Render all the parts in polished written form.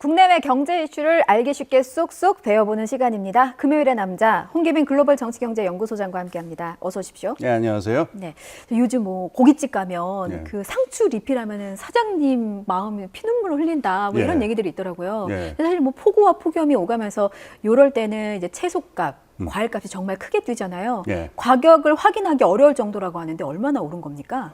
국내외 경제 이슈를 알기 쉽게 쏙쏙 배워보는 시간입니다. 금요일의 남자 홍기빈 글로벌 정치경제연구소장과 함께합니다. 어서 오십시오. 네, 안녕하세요. 네, 요즘 뭐 고깃집 가면 네. 그 상추 리필하면은 사장님 마음이 피눈물을 흘린다 뭐 이런 네. 얘기들이 있더라고요. 네. 사실 뭐 폭우와 폭염이 오가면서 요럴 때는 이제 채소값, 과일값이 정말 크게 뛰잖아요. 네. 가격을 확인하기 어려울 정도라고 하는데 얼마나 오른 겁니까?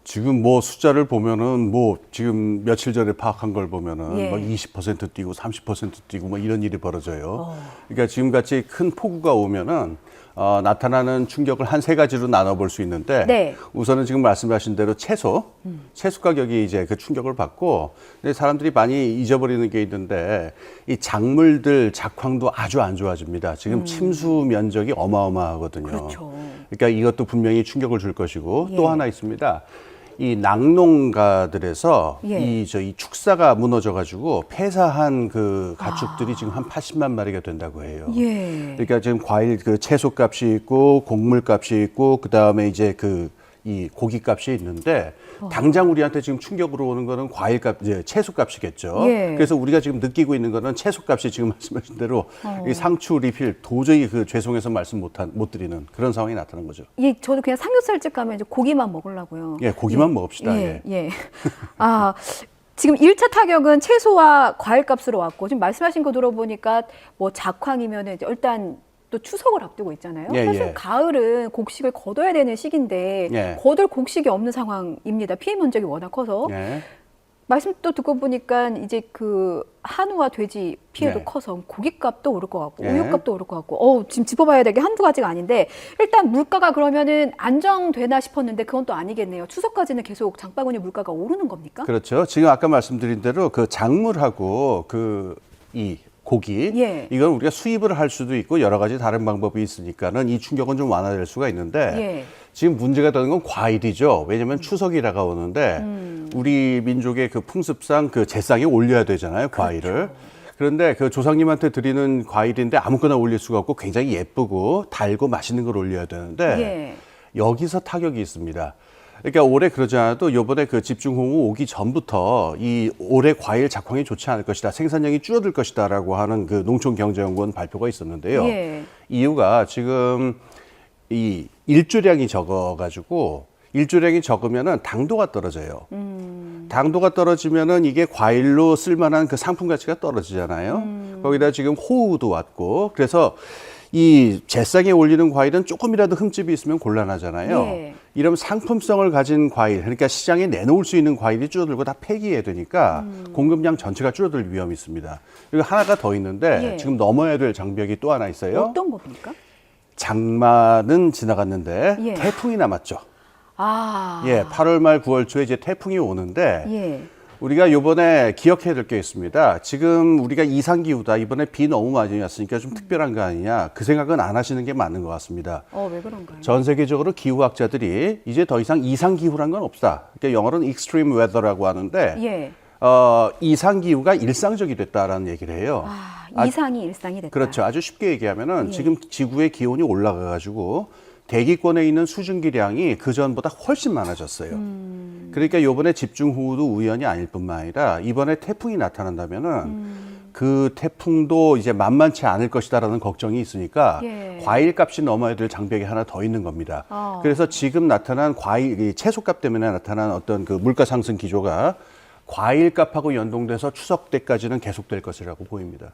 지금 뭐 숫자를 보면은 뭐 지금 며칠 전에 파악한 걸 보면은 예. 막 20% 뛰고 30% 뛰고 뭐 이런 일이 벌어져요. 그러니까 지금 같이 큰 폭우가 오면은 나타나는 충격을 한 세 가지로 나눠볼 수 있는데 네. 우선은 지금 말씀하신 대로 채소 가격이 이제 그 충격을 받고 근데 사람들이 많이 잊어버리는 게 있는데 이 작물들 작황도 아주 안 좋아집니다. 지금 침수 면적이 어마어마하거든요. 그렇죠. 그러니까 이것도 분명히 충격을 줄 것이고 예. 또 하나 있습니다. 이 낙농가들에서 예. 이 축사가 무너져 가지고 폐사한 그 가축들이 지금 한 80만 마리가 된다고 해요. 예. 그러니까 지금 과일 그 채소값이 있고 곡물값이 있고 그다음에 이제 이 고기값이 있는데 당장 우리한테 지금 충격으로 오는 거는 과일값, 이제 채소값이겠죠. 예. 그래서 우리가 지금 느끼고 있는 거는 채소값이 지금 말씀하신 대로 이 상추 리필 도저히 죄송해서 말씀 못 드리는 그런 상황이 나타난 거죠. 예, 저도 그냥 삼겹살집 가면 이제 고기만 먹으려고요. 예, 고기만 먹읍시다. 예, 예. 아, 지금 1차 타격은 채소와 과일 값으로 왔고, 지금 말씀하신 거 들어보니까 뭐 작황이면은 이제 일단 또 추석을 앞두고 있잖아요. 예, 사실 예. 가을은 곡식을 거둬야 되는 시기인데 예. 거둘 곡식이 없는 상황입니다. 피해 면적이 워낙 커서. 예. 말씀 또 듣고 보니까 이제 그 한우와 돼지 피해도 네. 커서 고깃값도 오를 것 같고 네. 우유값도 오를 것 같고 지금 짚어봐야 될 게 한두 가지가 아닌데 일단 물가가 그러면은 안정되나 싶었는데 그건 또 아니겠네요. 추석까지는 계속 장바구니 물가가 오르는 겁니까? 그렇죠. 지금 아까 말씀드린 대로 그 작물하고 이 고기 예. 이건 우리가 수입을 할 수도 있고 여러 가지 다른 방법이 있으니까는 이 충격은 좀 완화될 수가 있는데 예. 지금 문제가 되는 건 과일이죠. 왜냐하면 추석이 다가오는데 우리 민족의 그 풍습상 그 제상에 올려야 되잖아요, 과일을. 그렇죠. 그런데 그 조상님한테 드리는 과일인데 아무거나 올릴 수가 없고 굉장히 예쁘고 달고 맛있는 걸 올려야 되는데 예. 여기서 타격이 있습니다. 그러니까 올해 그러지 않아도 요번에 그 집중호우 오기 전부터 이 올해 과일 작황이 좋지 않을 것이다. 생산량이 줄어들 것이다라고 하는 그 농촌경제연구원 발표가 있었는데요. 예. 이유가 지금 이 일조량이 적어가지고 일조량이 적으면은 당도가 떨어져요. 당도가 떨어지면은 이게 과일로 쓸만한 그 상품 가치가 떨어지잖아요. 거기다 지금 호우도 왔고 그래서 이 제상에 올리는 과일은 조금이라도 흠집이 있으면 곤란하잖아요. 예. 이러면 상품성을 가진 과일, 그러니까 시장에 내놓을 수 있는 과일이 줄어들고 다 폐기해야 되니까 공급량 전체가 줄어들 위험이 있습니다. 그리고 하나가 더 있는데 예. 지금 넘어야 될 장벽이 또 하나 있어요. 어떤 겁니까? 장마는 지나갔는데 예. 태풍이 남았죠. 아. 예, 8월 말 9월 초에 이제 태풍이 오는데 예. 우리가 이번에 기억해야 될 게 있습니다. 지금 우리가 이상기후다. 이번에 비 너무 많이 왔으니까 좀 특별한 거 아니냐. 그 생각은 안 하시는 게 맞는 것 같습니다. 왜 그런가요? 전 세계적으로 기후학자들이 이제 더 이상 이상기후란 건 없다. 그러니까 영어로는 extreme weather라고 하는데 예. 이상기후가 일상적이 됐다라는 얘기를 해요. 이상이 일상이 됐다. 그렇죠. 아주 쉽게 얘기하면은 예. 지금 지구의 기온이 올라가가지고 대기권에 있는 수증기량이 그 전보다 훨씬 많아졌어요. 그러니까 이번에 집중호우도 우연이 아닐 뿐만 아니라 이번에 태풍이 나타난다면은 그 태풍도 이제 만만치 않을 것이다라는 걱정이 있으니까 예. 과일값이 넘어야 될 장벽이 하나 더 있는 겁니다. 그래서 지금 나타난 이 채소값 때문에 나타난 어떤 그 물가 상승 기조가 과일값하고 연동돼서 추석 때까지는 계속될 것이라고 보입니다.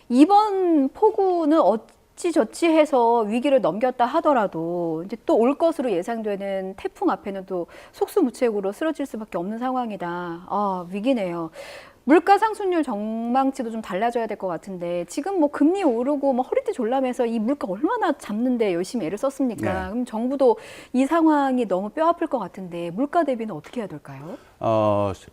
이번 폭우는 어찌저찌 해서 위기를 넘겼다 하더라도 이제 또 올 것으로 예상되는 태풍 앞에는 또 속수무책으로 쓰러질 수밖에 없는 상황이다. 위기네요. 물가 상승률 전망치도 좀 달라져야 될 것 같은데 지금 뭐 금리 오르고 뭐 허리띠 졸라매서 이 물가 얼마나 잡는데 열심히 애를 썼습니까? 네. 그럼 정부도 이 상황이 너무 뼈아플 것 같은데 물가 대비는 어떻게 해야 될까요?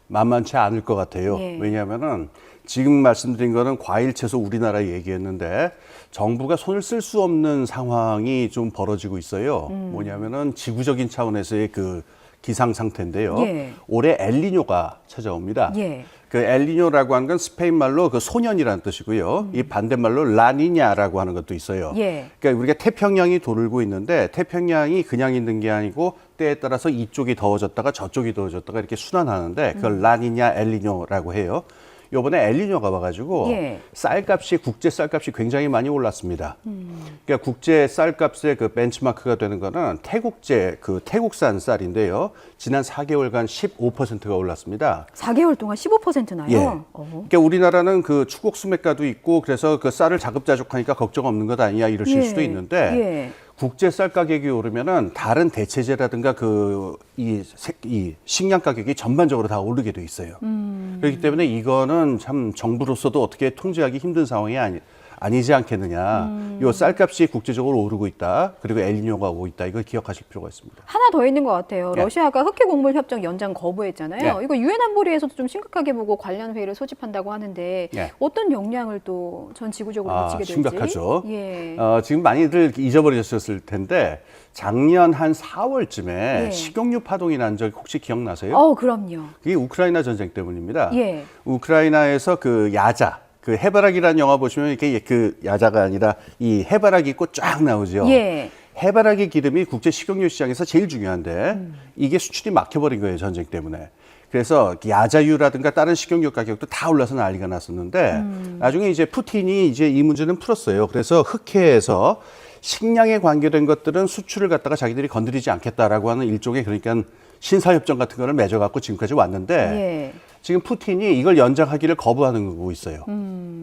만만치 않을 것 같아요. 예. 왜냐하면은 지금 말씀드린 거는 과일, 채소 우리나라 얘기했는데 정부가 손을 쓸 수 없는 상황이 좀 벌어지고 있어요. 뭐냐면은 지구적인 차원에서의 그 기상 상태인데요. 예. 올해 엘니뇨가 찾아옵니다. 예. 그 엘니뇨라고 하는 건 스페인 말로 그 소년이라는 뜻이고요. 이 반대말로 라니냐라고 하는 것도 있어요. 예. 그러니까 우리가 태평양이 돌고 있는데 태평양이 그냥 있는 게 아니고 때에 따라서 이쪽이 더워졌다가 저쪽이 더워졌다가 이렇게 순환하는데 그걸 라니냐 엘니뇨라고 해요. 요번에 엘니뇨가 와가지고 예. 쌀값이 국제 쌀값이 굉장히 많이 올랐습니다. 그러니까 국제 쌀값의 그 벤치마크가 되는 거는 태국산 쌀인데요. 지난 4개월간 15%가 올랐습니다. 4개월 동안 15%나요? 예. 그러니까 우리나라는 그 추곡 수매가도 있고 그래서 그 쌀을 자급자족하니까 걱정 없는 것 아니냐 이러실 예. 수도 있는데 예. 국제 쌀 가격이 오르면은 다른 대체제라든가 이 식량 가격이 전반적으로 다 오르게 돼 있어요. 그렇기 때문에 이거는 참 정부로서도 어떻게 통제하기 힘든 상황이 아니지 않겠느냐. 요 쌀값이 국제적으로 오르고 있다. 그리고 엘니뇨가 오고 있다. 이걸 기억하실 필요가 있습니다. 하나 더 있는 것 같아요. 예. 러시아가 흑해 곡물 협정 연장 거부했잖아요. 예. 이거 유엔 안보리에서도 좀 심각하게 보고 관련 회의를 소집한다고 하는데 예. 어떤 영향을 또 전 지구적으로 미치게 될지. 심각하죠. 예. 지금 많이들 잊어버리셨을 텐데 작년 한 4월쯤에 예. 식용유 파동이 난 적 혹시 기억나세요? 그럼요. 그게 우크라이나 전쟁 때문입니다. 예. 우크라이나에서 그 야자, 그 해바라기라는 영화 보시면 이렇게 그 야자가 아니라 이 해바라기 꽃 쫙 나오죠. 예. 해바라기 기름이 국제 식용유 시장에서 제일 중요한데 이게 수출이 막혀버린 거예요, 전쟁 때문에. 그래서 야자유라든가 다른 식용유 가격도 다 올라서 난리가 났었는데 나중에 이제 푸틴이 이제 이 문제는 풀었어요. 그래서 흑해에서 식량에 관계된 것들은 수출을 갖다가 자기들이 건드리지 않겠다라고 하는 일종의 그러니까 신사협정 같은 거를 맺어갖고 지금까지 왔는데 예. 지금 푸틴이 이걸 연장하기를 거부하는 거고 있어요.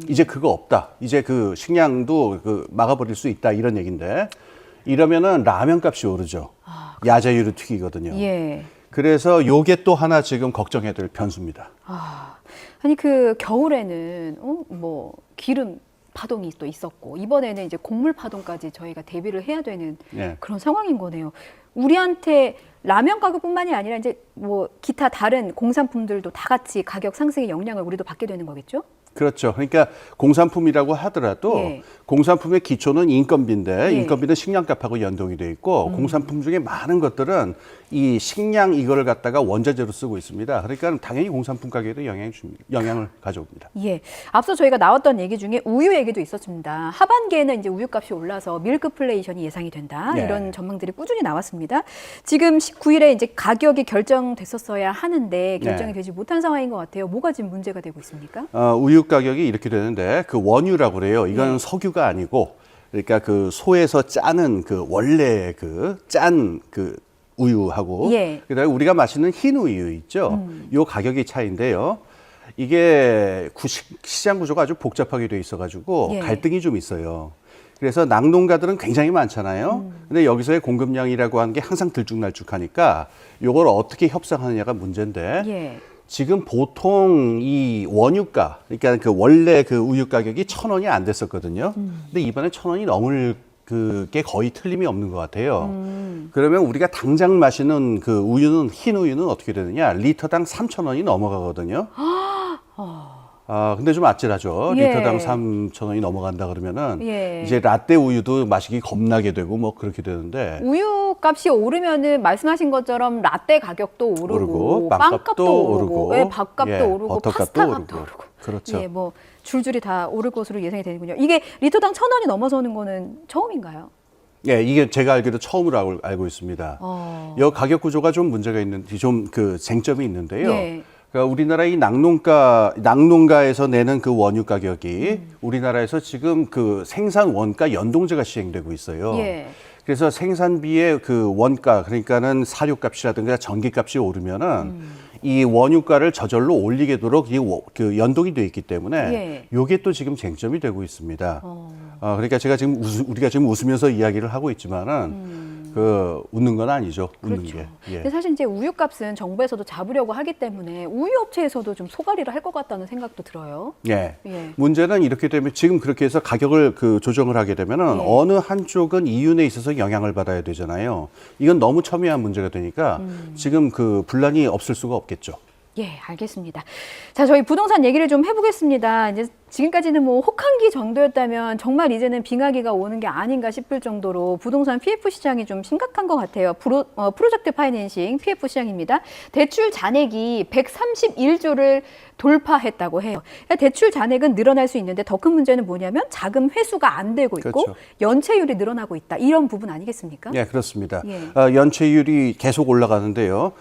이제 그거 없다. 이제 그 식량도 그 막아버릴 수 있다 이런 얘기인데 이러면은 라면 값이 오르죠. 야자유로 튀기거든요. 예. 그래서 요게 또 하나 지금 걱정해야 될 변수입니다. 아니 그 겨울에는 뭐 기름 파동이 또 있었고 이번에는 이제 곡물 파동까지 저희가 대비를 해야 되는 예. 그런 상황인 거네요. 우리한테 라면 가격뿐만이 아니라 이제 뭐 기타 다른 공산품들도 다 같이 가격 상승의 영향을 우리도 받게 되는 거겠죠? 그렇죠. 그러니까 공산품이라고 하더라도 예. 공산품의 기초는 인건비인데 예. 인건비는 식량값하고 연동이 돼 있고 공산품 중에 많은 것들은 이 식량 이거를 갖다가 원자재로 쓰고 있습니다. 그러니까 당연히 공산품 가격에도 영향을 가져옵니다. 예. 앞서 저희가 나왔던 얘기 중에 우유 얘기도 있었습니다. 하반기에는 이제 우유값이 올라서 밀크플레이션이 예상이 된다. 네. 이런 전망들이 꾸준히 나왔습니다. 지금 19일에 이제 가격이 결정됐었어야 하는데 결정이 네. 되지 못한 상황인 것 같아요. 뭐가 지금 문제가 되고 있습니까? 우유 가격이 이렇게 되는데 그 원유라고 그래요. 이건 네. 석유가 아니고 그러니까 그 소에서 짜는 그 원래 그 짠 그 우유하고 예. 그다음에 우리가 마시는 흰 우유 있죠. 요 가격이 차이인데요. 이게 시장 구조가 아주 복잡하게 돼 있어가지고 예. 갈등이 좀 있어요. 그래서 낙농가들은 굉장히 많잖아요. 근데 여기서의 공급량이라고 하는 게 항상 들쭉날쭉하니까 요걸 어떻게 협상하느냐가 문제인데 예. 지금 보통 이 원유가, 그러니까 그 원래 그 우유 가격이 1,000원이 안 됐었거든요. 근데 이번에 1,000원이 넘을 그게 거의 틀림이 없는 것 같아요. 그러면 우리가 당장 마시는 그 우유는, 흰 우유는 어떻게 되느냐? 리터당 3,000원이 넘어가거든요. 근데 좀 아찔하죠. 예. 리터당 3,000원이 넘어간다 그러면은 예. 이제 라떼 우유도 마시기 겁나게 되고 뭐 그렇게 되는데 우유 값이 오르면은 말씀하신 것처럼 라떼 가격도 오르고, 빵값도 오르고, 예, 밥값도 예, 오르고, 버터값도 파스타 값도 오르고. 오르고. 그렇죠. 예, 뭐 줄줄이 다 오를 것으로 예상이 되는군요. 이게 리터당 1,000원이 넘어서는 거는 처음인가요? 예, 이게 제가 알기로 처음으로 알고 있습니다. 이 가격 구조가 좀 문제가 있는데, 좀 그 쟁점이 있는데요. 예. 그러니까 우리나라 이 낙농가에서 내는 그 원유 가격이 우리나라에서 지금 그 생산 원가 연동제가 시행되고 있어요. 예. 그래서 생산비의 그 원가, 그러니까는 사료값이라든가 전기값이 오르면은 이 원유가를 저절로 올리게 되도록 그 연동이 돼 있기 때문에 예. 요게 또 지금 쟁점이 되고 있습니다. 그러니까 제가 지금 우리가 지금 웃으면서 이야기를 하고 있지만은 그 웃는 건 아니죠. 웃는 그렇죠. 게. 예. 근데 사실 이제 우유값은 정부에서도 잡으려고 하기 때문에 우유 업체에서도 좀 소가리를 할 것 같다는 생각도 들어요. 예. 예. 문제는 이렇게 되면 지금 그렇게 해서 가격을 그 조정을 하게 되면은 예. 어느 한쪽은 이윤에 있어서 영향을 받아야 되잖아요. 이건 너무 첨예한 문제가 되니까 지금 그 분란이 없을 수가 없겠죠. 예, 알겠습니다. 자, 저희 부동산 얘기를 좀 해보겠습니다. 이제 지금까지는 뭐 혹한기 정도였다면 정말 이제는 빙하기가 오는 게 아닌가 싶을 정도로 부동산 PF 시장이 좀 심각한 것 같아요. 프로젝트 파이낸싱 PF 시장입니다. 대출 잔액이 131조를 돌파했다고 해요. 그러니까 대출 잔액은 늘어날 수 있는데 더 큰 문제는 뭐냐면 자금 회수가 안 되고 있고 그렇죠. 연체율이 늘어나고 있다. 이런 부분 아니겠습니까? 네, 그렇습니다. 예. 연체율이 계속 올라가는데요.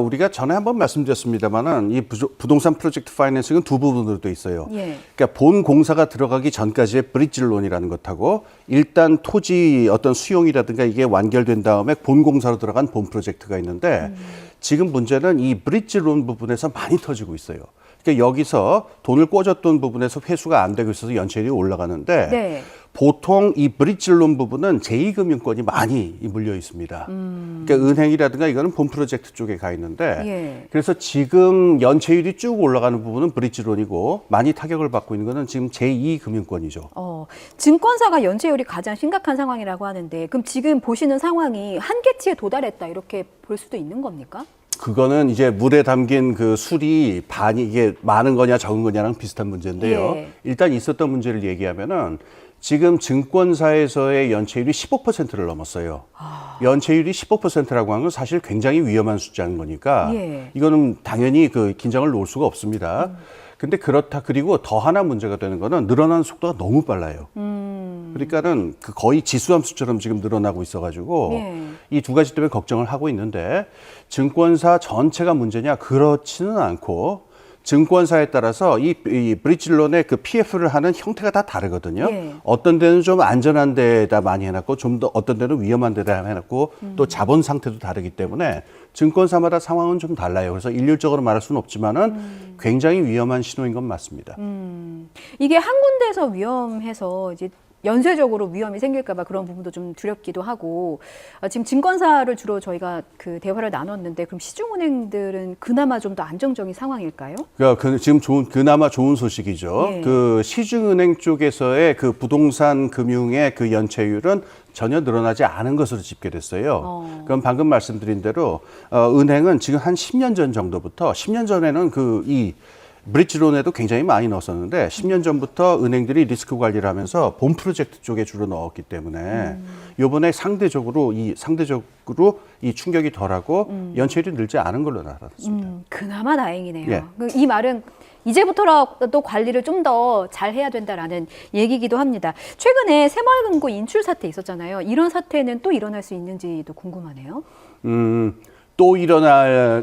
우리가 전에 한번 말씀드렸습니다만은 이 부동산 프로젝트 파이낸싱은 두 부분으로 돼 있어요. 예. 그러니까 본 공사가 들어가기 전까지의 브릿지론이라는 것하고 일단 토지 어떤 수용이라든가 이게 완결된 다음에 본 공사로 들어간 본 프로젝트가 있는데 지금 문제는 이 브릿지론 부분에서 많이 터지고 있어요. 그러니까 여기서 돈을 꽂았던 부분에서 회수가 안 되고 있어서 연체율이 올라가는데 네. 보통 이 브릿지론 부분은 제2금융권이 많이 물려 있습니다. 그러니까 은행이라든가 이거는 본 프로젝트 쪽에 가 있는데 예. 그래서 지금 연체율이 쭉 올라가는 부분은 브릿지론이고 많이 타격을 받고 있는 거는 지금 제2금융권이죠. 증권사가 연체율이 가장 심각한 상황이라고 하는데 그럼 지금 보시는 상황이 한계치에 도달했다 이렇게 볼 수도 있는 겁니까? 그거는 이제 물에 담긴 그 술이 반이 이게 많은 거냐 적은 거냐랑 비슷한 문제인데요. 예. 일단 있었던 문제를 얘기하면은 지금 증권사에서의 연체율이 15%를 넘었어요. 연체율이 15%라고 하는 건 사실 굉장히 위험한 숫자인 거니까 예. 이거는 당연히 그 긴장을 놓을 수가 없습니다. 근데 그리고 더 하나 문제가 되는 거는 늘어나는 속도가 너무 빨라요. 그러니까는 그 거의 지수함수처럼 지금 늘어나고 있어가지고 예. 이 두 가지 때문에 걱정을 하고 있는데 증권사 전체가 문제냐? 그렇지는 않고 증권사에 따라서 이 브릿지론의 그 PF를 하는 형태가 다 다르거든요. 예. 어떤 데는 좀 안전한 데다 많이 해놨고 좀 더 어떤 데는 위험한 데다 해놨고 또 자본 상태도 다르기 때문에 증권사마다 상황은 좀 달라요. 그래서 일률적으로 말할 수는 없지만은 굉장히 위험한 신호인 건 맞습니다. 이게 한 군데에서 위험해서 이제 연쇄적으로 위험이 생길까 봐 그런 부분도 좀 두렵기도 하고 지금 증권사를 주로 저희가 그 대화를 나눴는데 그럼 시중은행들은 그나마 좀 더 안정적인 상황일까요? 그러니까 지금 그나마 좋은 소식이죠. 예. 그 시중은행 쪽에서의 그 부동산 금융의 그 연체율은 전혀 늘어나지 않은 것으로 집계됐어요. 그럼 방금 말씀드린 대로 은행은 지금 한 10년 전 정도부터 10년 전에는 이 브릿지론에도 굉장히 많이 넣었었는데 10년 전부터 은행들이 리스크 관리를 하면서 본 프로젝트 쪽에 주로 넣었기 때문에 이번에 상대적으로 이 충격이 덜하고 연체율이 늘지 않은 걸로 나타났습니다. 그나마 다행이네요. 예. 이 말은 이제부터라도 관리를 좀 더 잘해야 된다라는 얘기기도 합니다. 최근에 새마을금고 인출 사태 있었잖아요. 이런 사태는 또 일어날 수 있는지도 궁금하네요. 또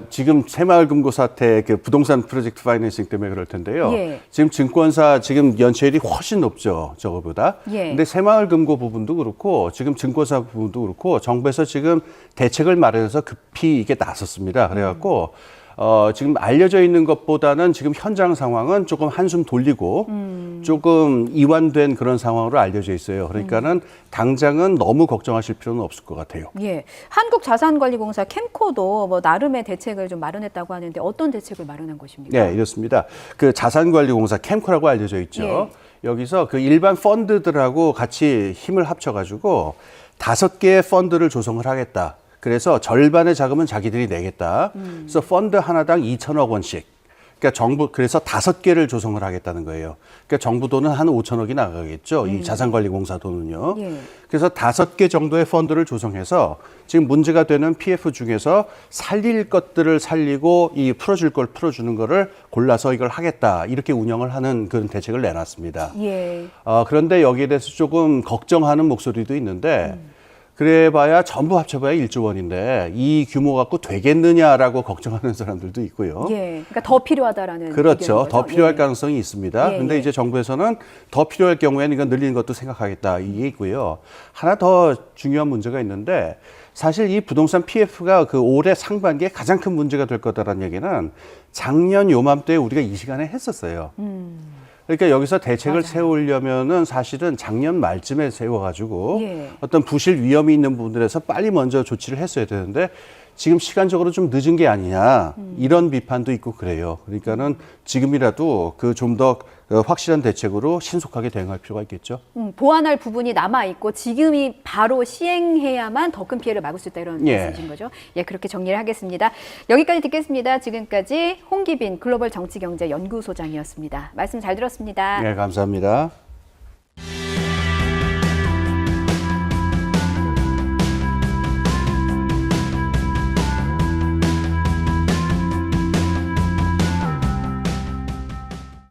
지금 새마을금고 사태 그 부동산 프로젝트 파이낸싱 때문에 그럴 텐데요. 예. 지금 증권사 지금 연체율이 훨씬 높죠. 저거보다. 예. 근데 새마을금고 부분도 그렇고 지금 증권사 부분도 그렇고 정부에서 지금 대책을 마련해서 급히 이게 나섰습니다. 그래갖고 지금 알려져 있는 것보다는 지금 현장 상황은 조금 한숨 돌리고 조금 이완된 그런 상황으로 알려져 있어요. 그러니까는 당장은 너무 걱정하실 필요는 없을 것 같아요. 예, 한국자산관리공사 캠코도 뭐 나름의 대책을 좀 마련했다고 하는데 어떤 대책을 마련한 것입니까? 네, 이렇습니다. 그 자산관리공사 캠코라고 알려져 있죠. 예. 여기서 그 일반 펀드들하고 같이 힘을 합쳐가지고 5개의 펀드를 조성을 하겠다. 그래서 절반의 자금은 자기들이 내겠다. 그래서 펀드 하나당 2천억 원씩. 그러니까 그래서 5개를 조성을 하겠다는 거예요. 그러니까 정부 돈은 한 5천억이 나가겠죠. 이 자산관리공사 돈은요. 예. 그래서 5개 정도의 펀드를 조성해서 지금 문제가 되는 PF 중에서 살릴 것들을 살리고 이 풀어줄 걸 풀어주는 거를 골라서 이걸 하겠다. 이렇게 운영을 하는 그런 대책을 내놨습니다. 예. 그런데 여기에 대해서 조금 걱정하는 목소리도 있는데 그래봐야 전부 합쳐봐야 1조 원인데 이 규모 갖고 되겠느냐라고 걱정하는 사람들도 있고요. 예. 그러니까 더 필요하다라는 그렇죠. 의견인 더 거죠? 필요할 예. 가능성이 있습니다. 예, 근데 예. 이제 정부에서는 더 필요할 경우에는 이건 늘리는 것도 생각하겠다. 이게 있고요. 하나 더 중요한 문제가 있는데 사실 이 부동산 PF가 그 올해 상반기에 가장 큰 문제가 될 거다라는 얘기는 작년 요맘때 우리가 이 시간에 했었어요. 그러니까 여기서 대책을 맞아요. 세우려면은 사실은 작년 말쯤에 세워가지고 예. 어떤 부실 위험이 있는 부분들에서 빨리 먼저 조치를 했어야 되는데 지금 시간적으로 좀 늦은 게 아니냐 이런 비판도 있고 그래요. 그러니까는 지금이라도 그 좀 더 확실한 대책으로 신속하게 대응할 필요가 있겠죠. 보완할 부분이 남아 있고 지금이 바로 시행해야만 더 큰 피해를 막을 수 있다 이런 예. 말씀이신 거죠. 예, 그렇게 정리를 하겠습니다. 여기까지 듣겠습니다. 지금까지 홍기빈 글로벌 정치경제연구소장이었습니다. 말씀 잘 들었습니다. 네, 감사합니다.